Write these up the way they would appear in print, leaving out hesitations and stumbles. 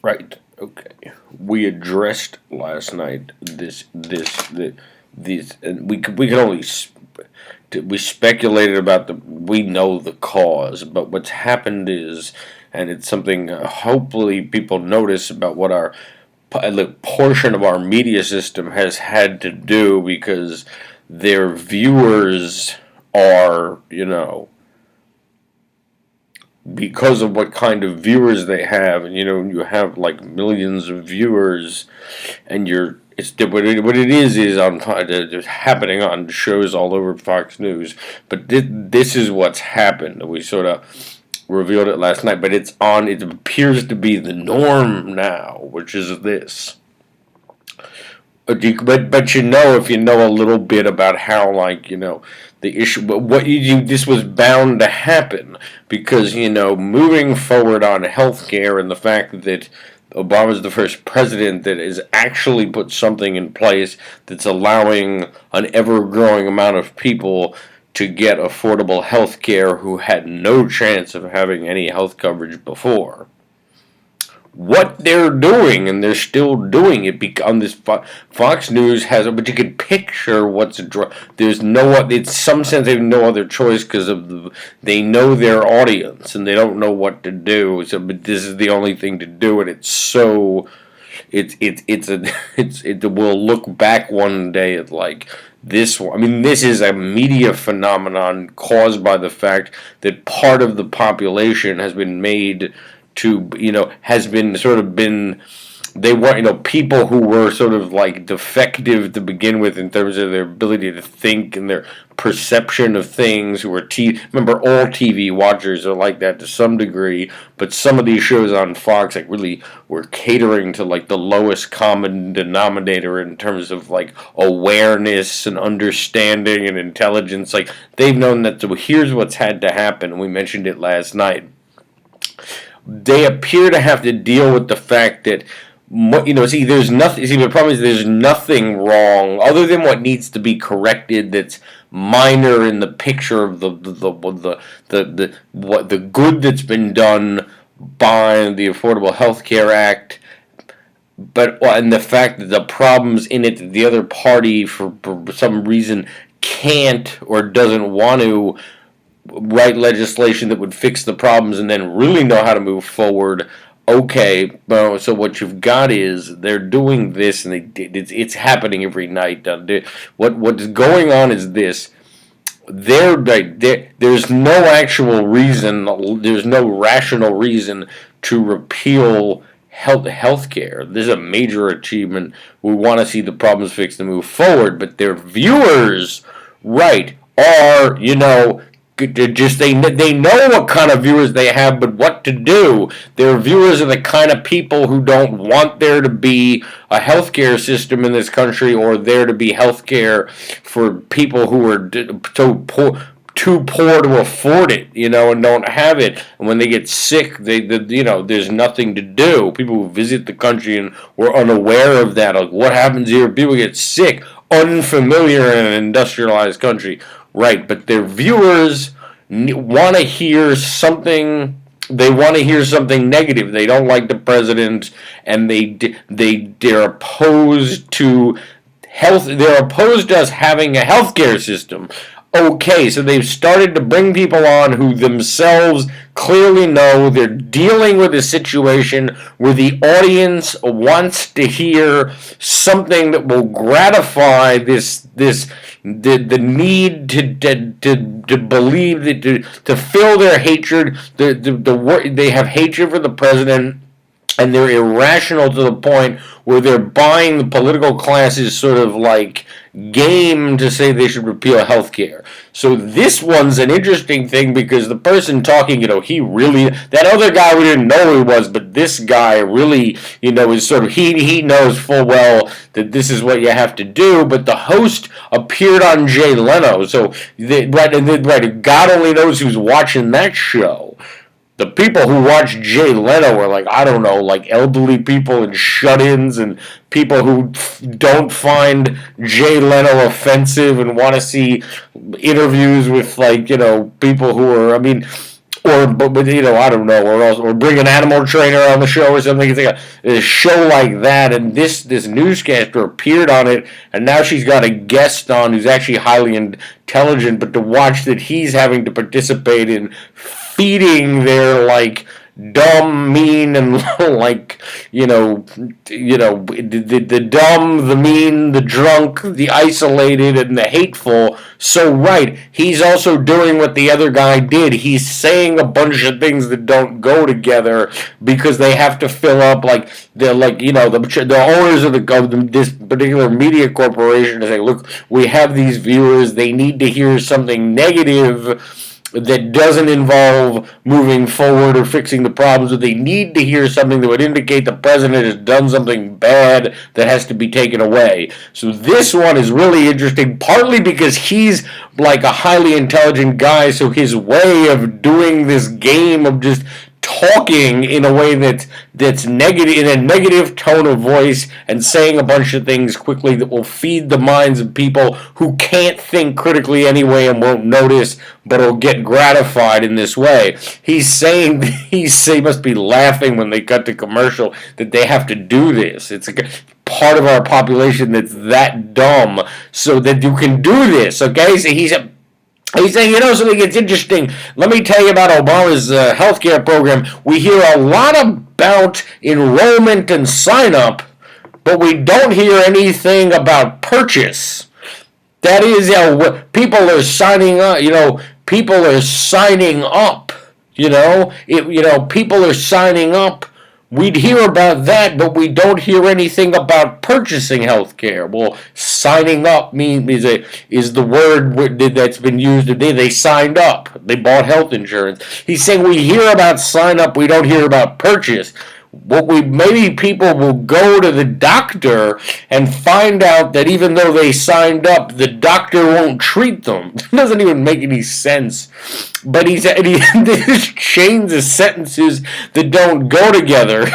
Right. Okay. We addressed last night these, and we could only we speculated about we know the cause, but what's happened is, and it's something hopefully people notice about what the portion of our media system has had to do because their viewers are, because of what kind of viewers they have, and you have like millions of viewers, and it's what it is on it's happening on shows all over Fox News. But this is what's happened. We sort of revealed it last night, but it's on. It appears to be the norm now, which is this. But if you know a little bit about how, the issue, but what this was bound to happen because moving forward on healthcare and the fact that Obama's the first president that has actually put something in place that's allowing an ever-growing amount of people to get affordable health care who had no chance of having any health coverage before. What they're doing, and they're still doing it on this Fox News but you can picture there's in some sense they have no other choice because they know their audience and they don't know what to do. So, but this is the only thing to do, and it's so it will look back one day at like this. I mean, this is a media phenomenon caused by the fact that part of the population has been made to, has been sort of been, they were, people who were sort of like defective to begin with in terms of their ability to think and their perception of things, who were remember, all TV watchers are like that to some degree, but some of these shows on Fox like really were catering to like the lowest common denominator in terms of like awareness and understanding and intelligence. Like, they've known that, so here's what's had to happen, and we mentioned it last night. They appear to have to deal with the fact that, there's nothing. The problem is there's nothing wrong other than what needs to be corrected. That's minor in the picture of the good that's been done by the Affordable Health Care Act. And the fact that the problems in it, the other party for some reason can't or doesn't want to write legislation that would fix the problems and then really know how to move forward. Okay, well, so what you've got is they're doing this, and it's happening every night. What's going on is this. There's no actual reason, there's no rational reason to repeal health care. This is a major achievement. We want to see the problems fixed and move forward, but their viewers, right, are, they know what kind of viewers they have, but what to do. Their viewers are the kind of people who don't want there to be a healthcare system in this country, or there to be healthcare for people who are too poor to afford it, and don't have it. And when they get sick, there's nothing to do. People who visit the country and were unaware of that, like what happens here, people get sick, unfamiliar in an industrialized country. Right, but their viewers want to hear something. They want to hear something negative. They don't like the president, and they're opposed to health. They're opposed to us having a healthcare system. Okay, so they've started to bring people on who themselves clearly know they're dealing with a situation where the audience wants to hear something that will gratify the need to believe that to fill their hatred. They have hatred for the president, and they're irrational to the point where they're buying the political class's sort of like game to say they should repeal health care. So this one's an interesting thing because the person talking, he really, that other guy we didn't know who he was, but this guy really, is sort of, he knows full well that this is what you have to do, but the host appeared on Jay Leno, so, God only knows who's watching that show. The people who watch Jay Leno are like, I don't know, like elderly people and shut-ins and people who don't find Jay Leno offensive and want to see interviews with, people who are, but I don't know, or bring an animal trainer on the show or something. It's like a show like that, and this newscaster appeared on it, and now she's got a guest on who's actually highly intelligent, but to watch that he's having to participate in feeding their dumb, mean, and the dumb, the mean, the drunk, the isolated, and the hateful. So right, he's also doing what the other guy did. He's saying a bunch of things that don't go together because they have to fill up the owners of this particular media corporation to say, look, we have these viewers. They need to hear something negative that doesn't involve moving forward or fixing the problems, or they need to hear something that would indicate the president has done something bad that has to be taken away. So this one is really interesting, partly because he's like a highly intelligent guy, so his way of doing this game of just talking in a way that's negative, in a negative tone of voice, and saying a bunch of things quickly that will feed the minds of people who can't think critically anyway and won't notice, but will get gratified in this way. He must be laughing when they cut to commercial that they have to do this. It's a part of our population that's that dumb, so that you can do this. Okay, so he's saying, something that's interesting. Let me tell you about Obama's healthcare program. We hear a lot about enrollment and sign-up, but we don't hear anything about purchase. That is, people are signing up. People are signing up. People are signing up. We'd hear about that, but we don't hear anything about purchasing health care. Well, signing up is the word that's been used today. They signed up. They bought health insurance. He's saying we hear about sign up, we don't hear about purchase. Maybe people will go to the doctor and find out that even though they signed up, the doctor won't treat them. It doesn't even make any sense. But he just chains of sentences that don't go together.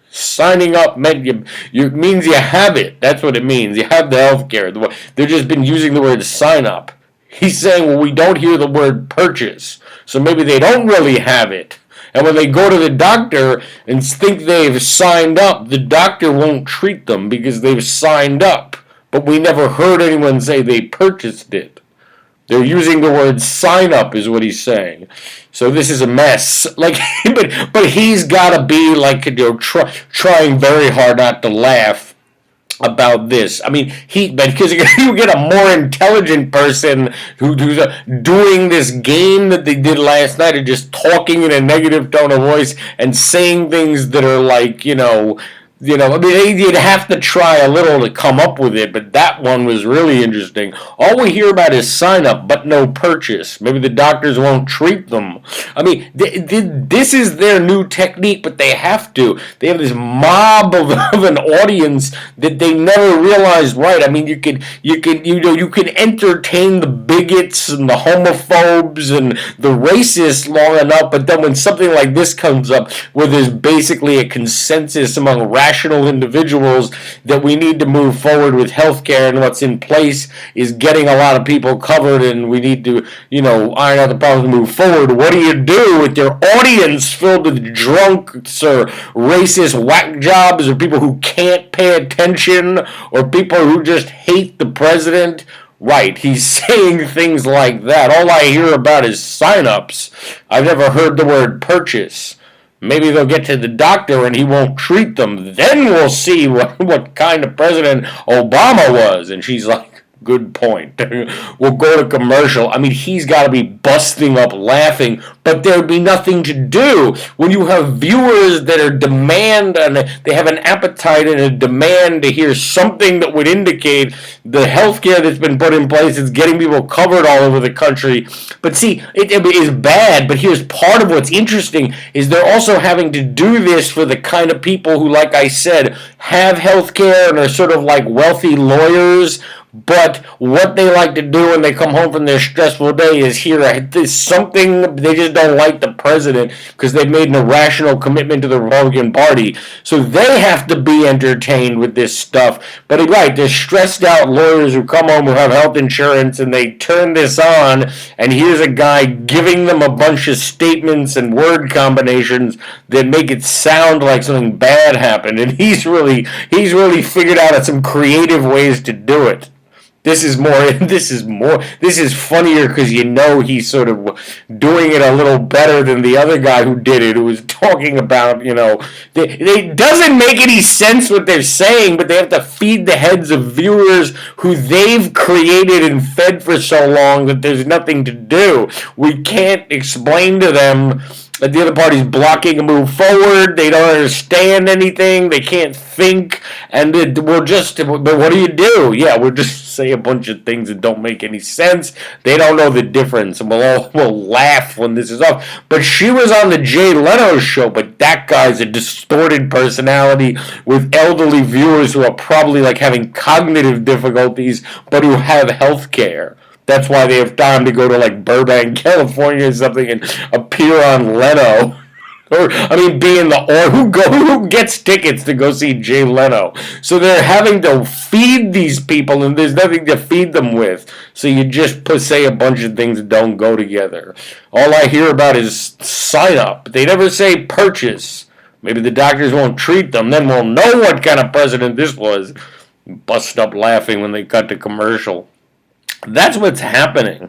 Signing up means you have it. That's what it means. You have the health care. They've just been using the word sign up. He's saying, well, we don't hear the word purchase. So maybe they don't really have it. And when they go to the doctor and think they've signed up, the doctor won't treat them because they've signed up. But we never heard anyone say they purchased it. They're using the word sign up is what he's saying. So this is a mess. But he's got to be trying very hard not to laugh about this. I mean, because you get a more intelligent person who's doing this game that they did last night of just talking in a negative tone of voice and saying things that are you'd have to try a little to come up with it, but that one was really interesting. All we hear about is sign up, but no purchase. Maybe the doctors won't treat them. I mean, this is their new technique, but they have to. They have this mob of an audience that they never realized. Right? I mean, you can entertain the bigots and the homophobes and the racists long enough, but then when something like this comes up, where there's basically a consensus among rational individuals that we need to move forward with healthcare, and what's in place is getting a lot of people covered, and we need to, iron out the problems and move forward. What do you do with your audience filled with drunks or racist whack jobs or people who can't pay attention or people who just hate the president? Right, he's saying things like that. All I hear about is sign-ups. I've never heard the word purchase. Maybe they'll get to the doctor and he won't treat them. Then we'll see what kind of president Obama was. And she's like, good point. We'll go to commercial. I mean, he's got to be busting up laughing, but there'd be nothing to do. When you have viewers that are demand, and they have an appetite and a demand to hear something that would indicate the healthcare that's been put in place is getting people covered all over the country. But see, it is bad, but here's part of what's interesting is they're also having to do this for the kind of people who, like I said, have healthcare and are sort of like wealthy lawyers, But what they like to do when they come home from their stressful day is hear something. They just don't like the president because they've made an irrational commitment to the Republican Party. So they have to be entertained with this stuff. But right, there's stressed out lawyers who come home who have health insurance and they turn this on, and here's a guy giving them a bunch of statements and word combinations that make it sound like something bad happened. And he's really figured out some creative ways to do it. This is funnier because he's sort of doing it a little better than the other guy who did it, who was talking about, it doesn't make any sense what they're saying, but they have to feed the heads of viewers who they've created and fed for so long that there's nothing to do. We can't explain to them that the other party's blocking a move forward. They don't understand anything. They can't think. And but what do you do? Yeah, we'll just say a bunch of things that don't make any sense. They don't know the difference. And we'll laugh when this is off. But she was on the Jay Leno show, but that guy's a distorted personality with elderly viewers who are probably like having cognitive difficulties, but who have health care. That's why they have time to go to like Burbank, California or something and appear on Leno. Who gets tickets to go see Jay Leno? So they're having to feed these people and there's nothing to feed them with. So you just say a bunch of things that don't go together. All I hear about is sign up. They never say purchase. Maybe the doctors won't treat them. Then we'll know what kind of president this was. Bust up laughing when they cut to commercial. That's what's happening.